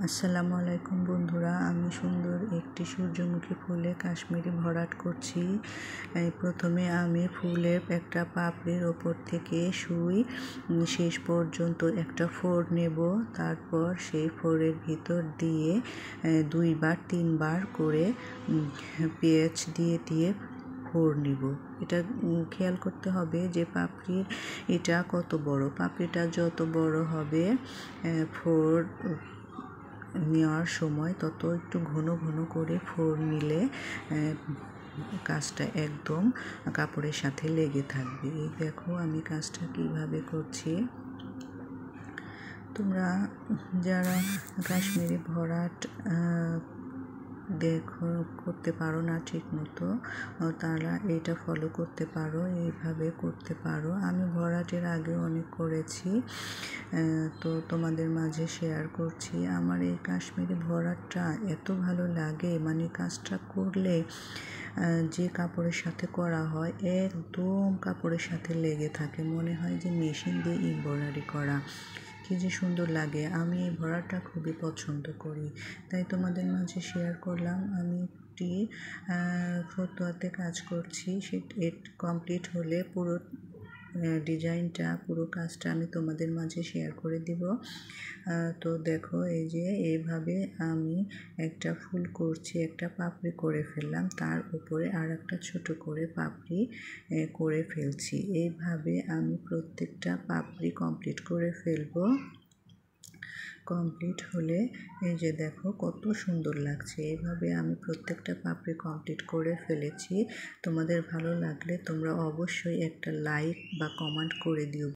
আসসালামু আলাইকুম বন্ধুরা, আমি সুন্দর একটি সূর্যমুখী ফুলে কাশ্মীরি ভরাট করছি। প্রথমে আমি ফুলের একটা পাপড়ির ওপর থেকে সুই শেষ পর্যন্ত একটা ফোড় নেব। তারপর সেই ফোড়ের ভিতর দিয়ে 2-3 বার করে পেঁয়াজ দিয়ে ফোড় নিব। এটা খেয়াল করতে হবে যে পাপড়ির এটা কত বড়। পাপড়িটা যত বড় হবে ফোড় নেওয়ার সময় তত একটু ঘন ঘন করে ফোড় নিলে কাজটা একদম কাপড়ের সাথে লেগে থাকবে। এই দেখো আমি কাজটা কিভাবে করছি। তোমরা যারা কাশ্মীরি ভরাট করতে পারো না ঠিক মতো, তারা এটা ফলো করতে পারো, এইভাবে করতে পারো। আমি ভরাটের আগে অনেক করেছি, তো তোমাদের মাঝে শেয়ার করছি। আমার এই কাশ্মীরি ভরাটটা এত ভালো লাগে, মানে কাজটা করলে যে কাপড়ের সাথে করা হয় একদম কাপড়ের সাথে লেগে থাকে, মনে হয় যে মেশিন দিয়ে এমব্রয়ডারি করা। কি যে সুন্দর লাগে। আমি এই ভরাটটা খুবই পছন্দ করি, তাই তোমাদের মাঝে শেয়ার করলাম। আমি একটি ফতুয়াতে কাজ করছি, কমপ্লিট হলে পুরো ডিজাইনটা, পুরো কাজটা আমি তোমাদের মাঝে শেয়ার করে দিব। তো দেখো এই যে এইভাবে আমি একটা ফুল করছি, একটা পাপড়ি করে ফেললাম, তার উপরে আর একটা ছোট করে পাপড়ি করে ফেলছি। এইভাবে আমি প্রত্যেকটা পাপড়ি কমপ্লিট করে ফেলবো। কমপ্লিট হলে এই যে দেখো কত সুন্দর লাগছে। এইভাবে আমি প্রত্যেকটা পাপড়ি কমপ্লিট করে ফেলেছি। তোমাদের ভালো লাগলে তোমরা অবশ্যই একটা লাইক বা কমেন্ট করে দিও।